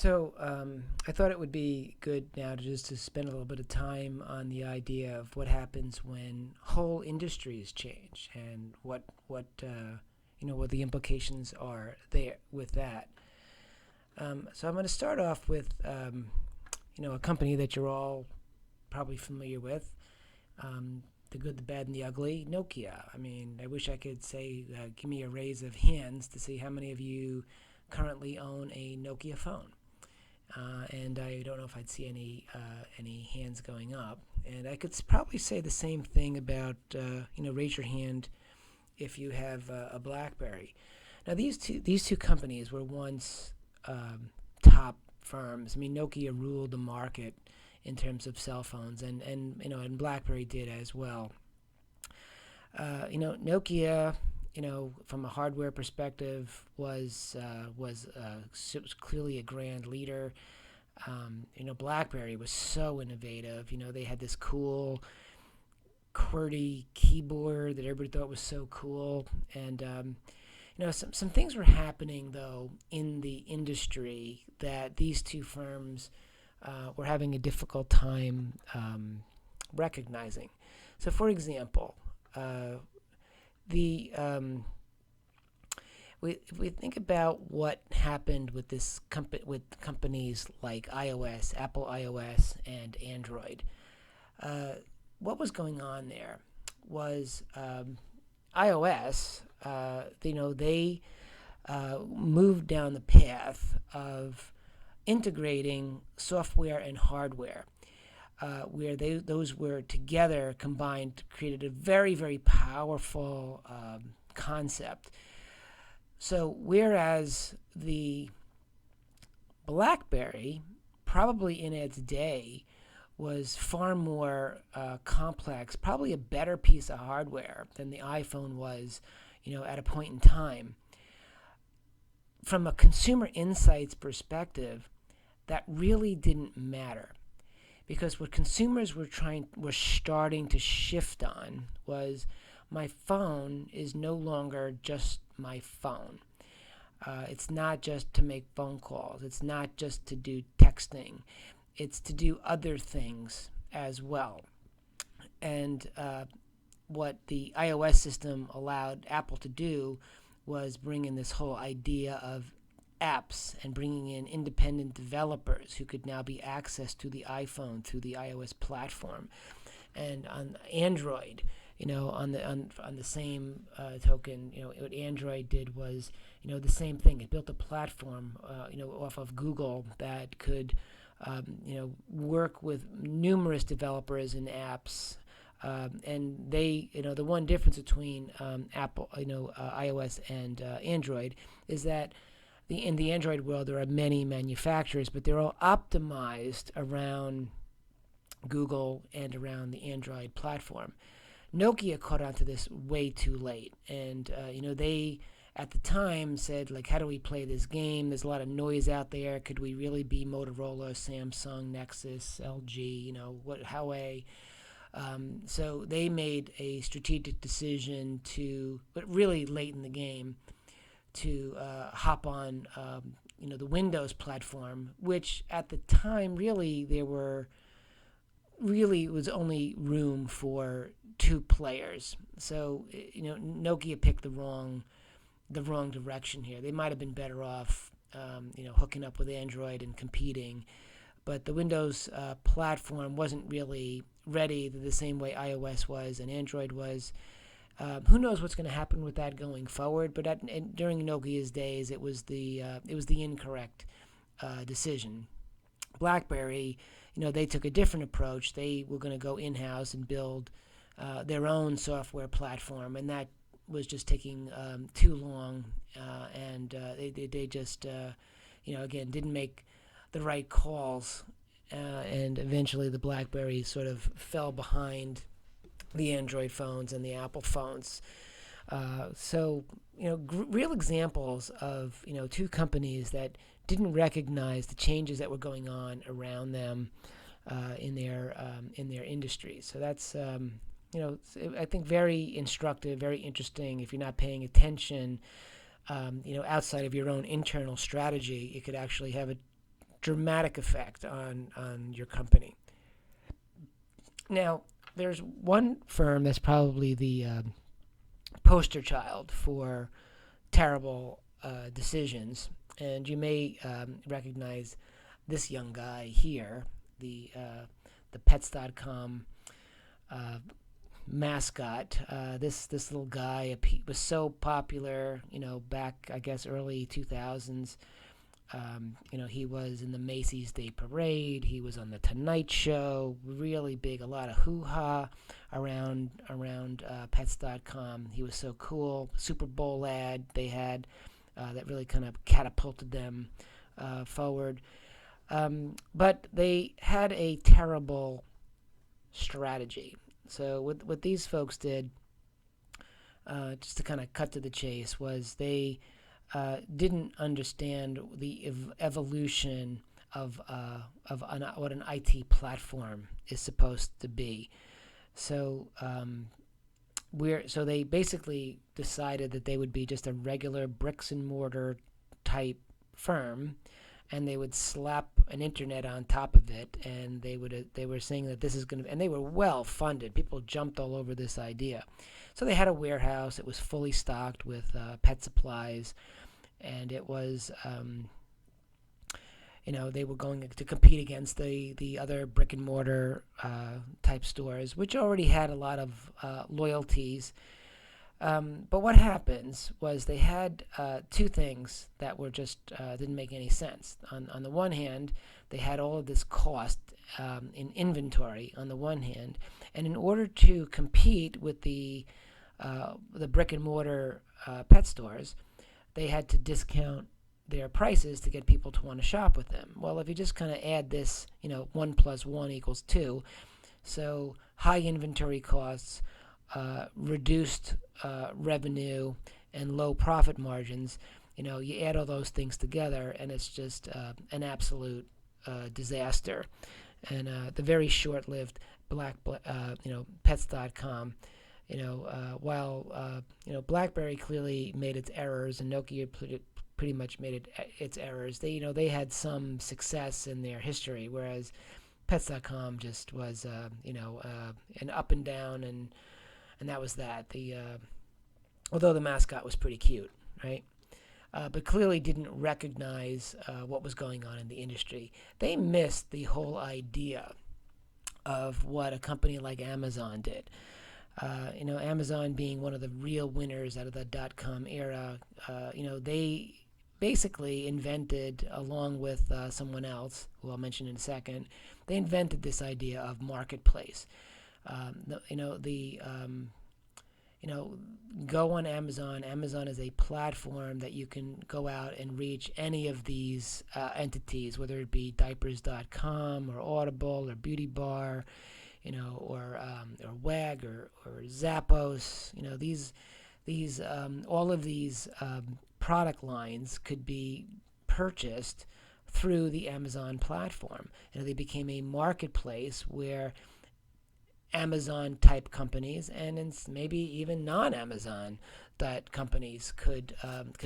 I thought it would be good now to just to spend a little bit of time on the idea of what happens when whole industries change and what the implications are there with that. So I'm going to start off with a company that you're all probably familiar with. The good, the bad, and the ugly, Nokia. I mean, I wish I could say, give me a raise of hands to see how many of you currently own a Nokia phone. And I don't know if I'd see any hands going up. And I could probably say the same thing about raise your hand if you have a BlackBerry. Now these two companies were once top firms. I mean, Nokia ruled the market in terms of cell phones, and BlackBerry did as well. Nokia, from a hardware perspective, was clearly a grand leader. BlackBerry was so innovative. They had this cool QWERTY keyboard that everybody thought was so cool, and some things were happening though in the industry that these two firms were having a difficult time recognizing. So, for example, the if we think about what happened with with companies like iOS, Apple iOS, and Android, what was going on there was iOS. They moved down the path of integrating software and hardware, where those were together combined, created a very, very powerful concept. So whereas the BlackBerry, probably in its day, was far more complex, probably a better piece of hardware than the iPhone was, at a point in time. From a consumer insights perspective, that really didn't matter, because what consumers were starting to shift on was, my phone is no longer just my phone. It's not just to make phone calls. It's not just to do texting. It's to do other things as well. And what the iOS system allowed Apple to do was bring in this whole idea of apps and bringing in independent developers who could now be accessed to the iPhone through the iOS platform. And on Android, on the same token, what Android did was, the same thing. It built a platform, off of Google that could, work with numerous developers and apps. And they, the one difference between Apple, iOS and Android is that in the Android world there are many manufacturers, but they're all optimized around Google and around the Android platform. Nokia caught on to this way too late, and they at the time said, like, how do we play this game? There's a lot of noise out there. Could we really be Motorola, Samsung, Nexus, LG, Huawei? So they made a strategic decision but really late in the game, to hop on, the Windows platform, which at the time really was only room for two players. So Nokia picked the wrong direction here. They might have been better off, hooking up with Android and competing, but the Windows platform wasn't really ready the same way iOS was and Android was. Who knows what's going to happen with that going forward? But during Nokia's days, it was the incorrect decision. BlackBerry, they took a different approach. They were going to go in-house and build their own software platform, and that was just taking too long, and they just again didn't make the right calls, and eventually the BlackBerry sort of fell behind the Android phones and the Apple phones. Real examples of two companies that didn't recognize the changes that were going on around them in their industries. So that's I think very instructive, very interesting. If you're not paying attention, outside of your own internal strategy, it could actually have a dramatic effect on your company. Now, there's one firm that's probably the poster child for terrible decisions, and you may recognize this young guy here, the Pets.com uh, mascot. This little guy was so popular, back I guess early 2000s. He was in the Macy's Day Parade. He was on the Tonight Show. Really big, a lot of hoo-ha around Pets.com. He was so cool. Super Bowl ad they had that really kind of catapulted them forward. But they had a terrible strategy. So what these folks did, just to kind of cut to the chase, was they didn't understand the evolution of what an IT platform is supposed to be. So so they basically decided that they would be just a regular bricks and mortar type firm, and they would slap an internet on top of it, and they were saying that this is going to, and they were well funded. People jumped all over this idea. So they had a warehouse. It was fully stocked with pet supplies, and it was they were going to compete against the other brick and mortar type stores, which already had a lot of loyalties. But what happens was they had two things that were just didn't make any sense. On the one hand, they had all of this cost in inventory on the one hand, and in order to compete with the brick and mortar pet stores, they had to discount their prices to get people to want to shop with them. Well, if you just kind of add this, 1 plus 1 equals 2, so high inventory costs, reduced revenue, and low profit margins, you add all those things together, and it's just an absolute disaster. And the very short-lived Pets.com, while BlackBerry clearly made its errors and Nokia pretty much made its errors, they had some success in their history, whereas Pets.com just was an up and down, and that was that. Although the mascot was pretty cute, right? But clearly didn't recognize what was going on in the industry. They missed the whole idea of what a company like Amazon did. Amazon being one of the real winners out of the dot-com era, they basically invented, along with someone else, who I'll mention in a second, they invented this idea of marketplace. Go on Amazon. Amazon is a platform that you can go out and reach any of these entities, whether it be diapers.com or Audible or Beauty Bar, or WAG or Zappos. These all of these product lines could be purchased through the Amazon platform. They became a marketplace where Amazon type companies and maybe even non-Amazon that companies could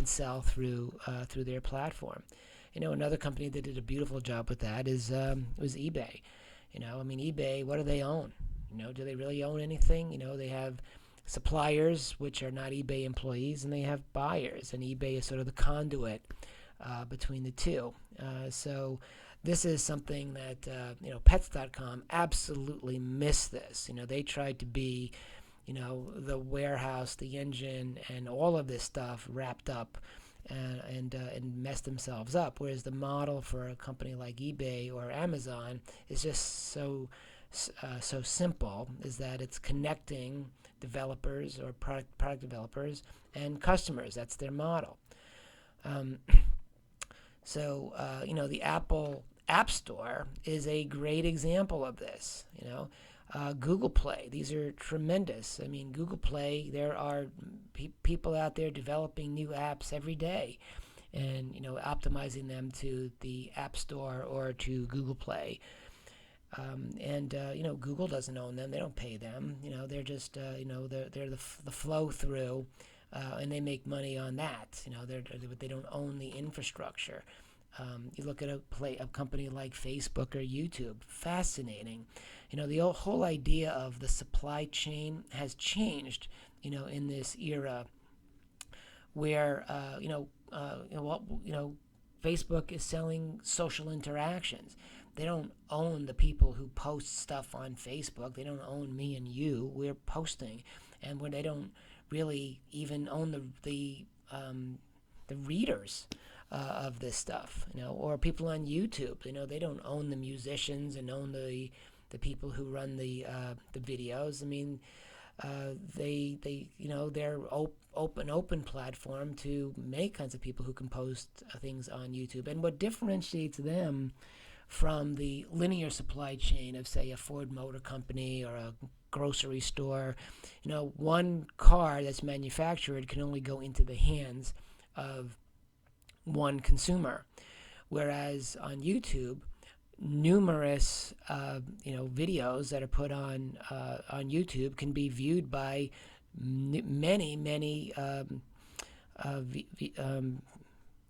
sell through their platform. Another company that did a beautiful job with that was eBay. eBay, what do they own? Do they really own anything? They have suppliers, which are not eBay employees, and they have buyers, and eBay is sort of the conduit between the two. So this is something that Pets.com absolutely missed this. They tried to be, the warehouse, the engine, and all of this stuff wrapped up, and messed themselves up. Whereas the model for a company like eBay or Amazon is just so simple, is that it's connecting developers or product developers and customers. That's their model. So the Apple App Store is a great example of this. Google Play, these are tremendous. Google Play, there are people out there developing new apps every day, and optimizing them to the App Store or to Google Play. Google doesn't own them; they don't pay them. They're just they're the flow through, and they make money on that. They don't own the infrastructure. You look at a company like Facebook or YouTube, fascinating. The whole idea of the supply chain has changed, in this era where, Facebook is selling social interactions. They don't own the people who post stuff on Facebook. They don't own me and you. We're posting, and when they don't really even own the readers of this stuff, or people on YouTube. They don't own the musicians and own the people who run the videos. I mean, they're open platform to many kinds of people who can post things on YouTube. And what differentiates them from the linear supply chain of, say, a Ford Motor Company or a grocery store, one car that's manufactured can only go into the hands of one consumer, whereas on YouTube, numerous videos that are put on YouTube can be viewed by many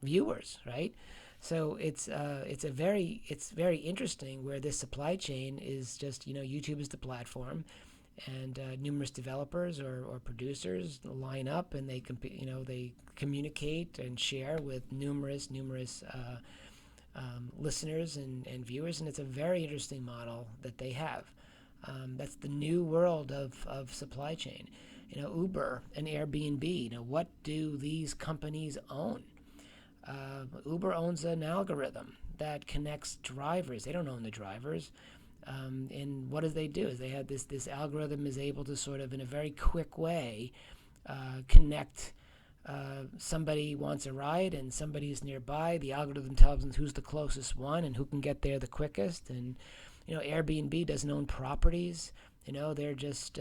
viewers, right? So it's very interesting where this supply chain is just, YouTube is the platform, and numerous developers or producers line up, and they they communicate and share with numerous listeners and viewers, and it's a very interesting model that they have. That's the new world of supply chain. Uber and Airbnb. What do these companies own? Uber owns an algorithm that connects drivers. They don't own the drivers. And what do? Is they have this algorithm is able to sort of, in a very quick way, connect. Somebody wants a ride and somebody's nearby. The algorithm tells them who's the closest one and who can get there the quickest. And Airbnb doesn't own properties. They're just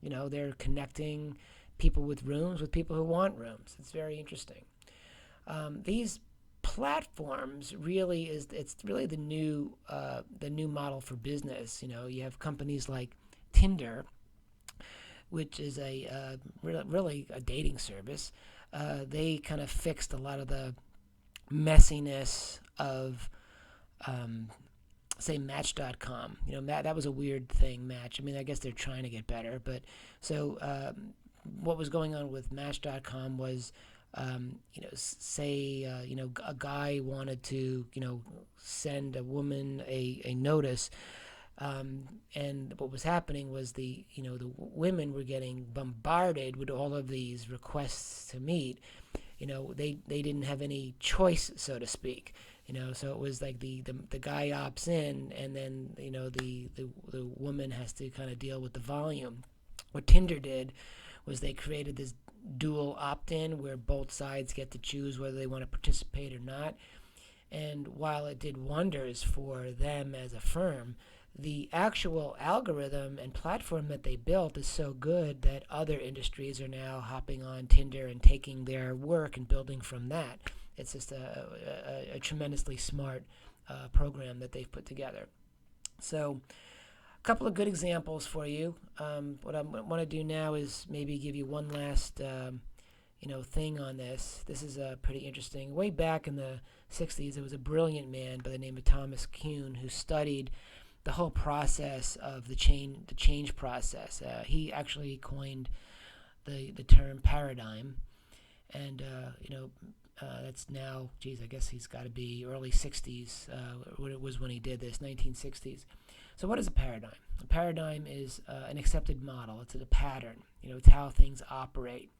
they're connecting people with rooms with people who want rooms. It's very interesting. These platforms it's really the new model for business. You have companies like Tinder, which is really a dating service. They kind of fixed a lot of the messiness of say Match.com. That was a weird thing, Match. I mean, I guess they're trying to get better, but so what was going on with Match.com was say a guy wanted to send a woman a notice, and what was happening was the women were getting bombarded with all of these requests to meet. They didn't have any choice, so to speak. So it was like the guy opts in, and then the woman has to kind of deal with the volume. What Tinder did was they created this dual opt-in where both sides get to choose whether they want to participate or not. And while it did wonders for them as a firm, the actual algorithm and platform that they built is so good that other industries are now hopping on Tinder and taking their work and building from that. It's just a tremendously smart program that they've put together. So a couple of good examples for you. What I want to do now is maybe give you one last thing on this. This is pretty interesting. Way back in the 60s, there was a brilliant man by the name of Thomas Kuhn who studied the whole process of the change process. He actually coined the term paradigm, and that's now, I guess he's got to be early 60s. It was when he did this, 1960s. So what is a paradigm? A paradigm is an accepted model. It's a pattern. It's how things operate.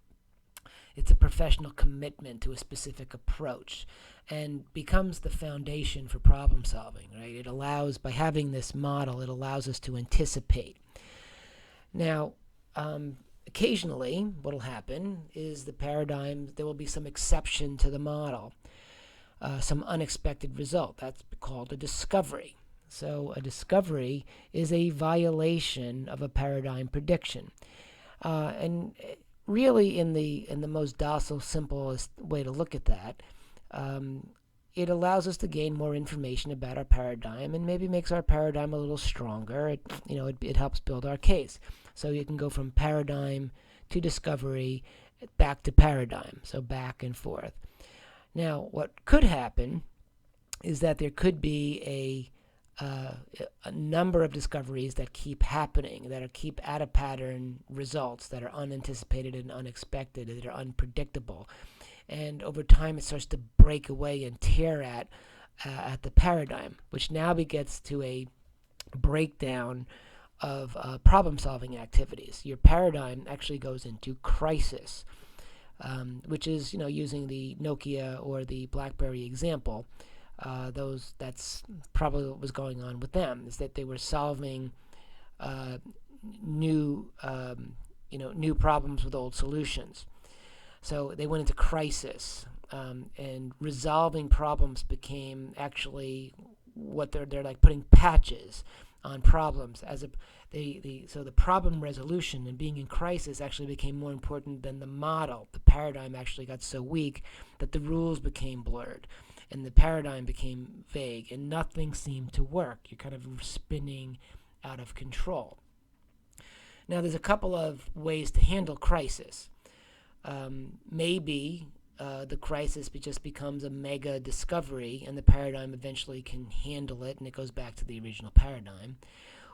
It's a professional commitment to a specific approach and becomes the foundation for problem solving, right? It allows, by having this model, it allows us to anticipate. Now, occasionally, what will happen is the paradigm, there will be some exception to the model, some unexpected result. That's called a discovery. So a discovery is a violation of a paradigm prediction. And really, in the most docile, simplest way to look at that, it allows us to gain more information about our paradigm and maybe makes our paradigm a little stronger. It helps build our case. So you can go from paradigm to discovery, back to paradigm, so back and forth. Now, what could happen is that there could be a number of discoveries that keep happening, that are keep out of pattern results, that are unanticipated and unexpected, that are unpredictable, and over time it starts to break away and tear at the paradigm, which now begins to a breakdown of problem-solving activities. Your paradigm actually goes into crisis, which is, using the Nokia or the BlackBerry example. That's probably what was going on with them, is that they were solving uh, new new problems with old solutions. So they went into crisis, and resolving problems became actually what they're like putting patches on problems as a so the problem resolution and being in crisis actually became more important than the model. The paradigm actually got so weak that the rules became blurred and the paradigm became vague and nothing seemed to work. You're kind of spinning out of control. Now, there's a couple of ways to handle crisis. Maybe the crisis just becomes a mega discovery and the paradigm eventually can handle it and it goes back to the original paradigm.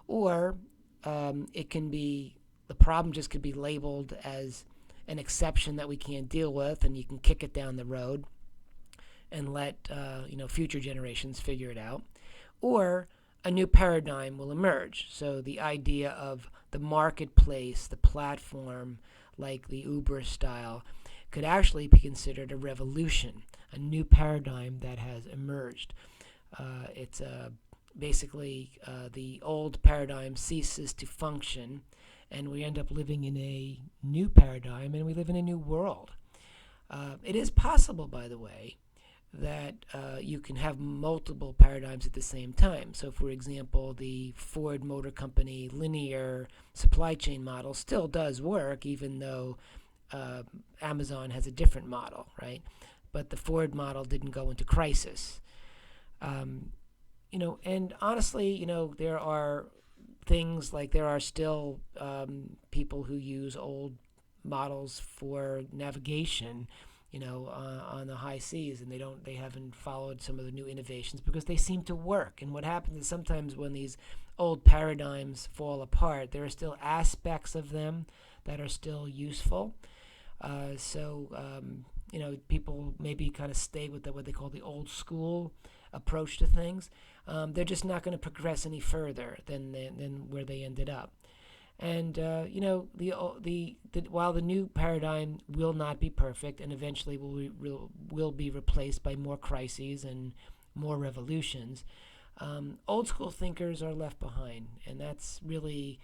Or it can be, the problem just could be labeled as an exception that we can't deal with and you can kick it down the road and let future generations figure it out. Or a new paradigm will emerge. So the idea of the marketplace, the platform, like the Uber style, could actually be considered a revolution, a new paradigm that has emerged. It's basically the old paradigm ceases to function, and we end up living in a new paradigm, and we live in a new world. It is possible, by the way, that you can have multiple paradigms at the same time. So, for example, the Ford Motor Company linear supply chain model still does work, even though Amazon has a different model, right? But the Ford model didn't go into crisis. And honestly, there are things like there are still people who use old models for navigation, on the high seas, and they haven't followed some of the new innovations because they seem to work. And what happens is sometimes when these old paradigms fall apart, there are still aspects of them that are still useful. People maybe kind of stay with what they call the old school approach to things. They're just not going to progress any further than where they ended up. And while the new paradigm will not be perfect, and eventually will be replaced by more crises and more revolutions, old school thinkers are left behind, and that's really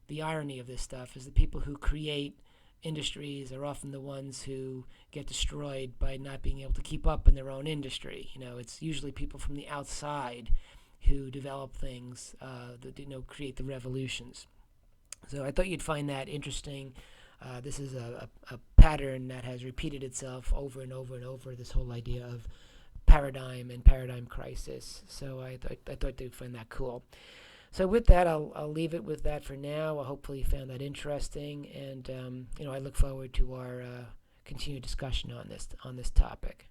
the irony of this stuff. Is the people who create industries are often the ones who get destroyed by not being able to keep up in their own industry. It's usually people from the outside who develop things that create the revolutions. So I thought you'd find that interesting. This is a pattern that has repeated itself over and over and over, this whole idea of paradigm and paradigm crisis. So I thought you'd find that cool. So with that, I'll leave it with that for now. Hopefully you found that interesting, and I look forward to our continued discussion on this topic.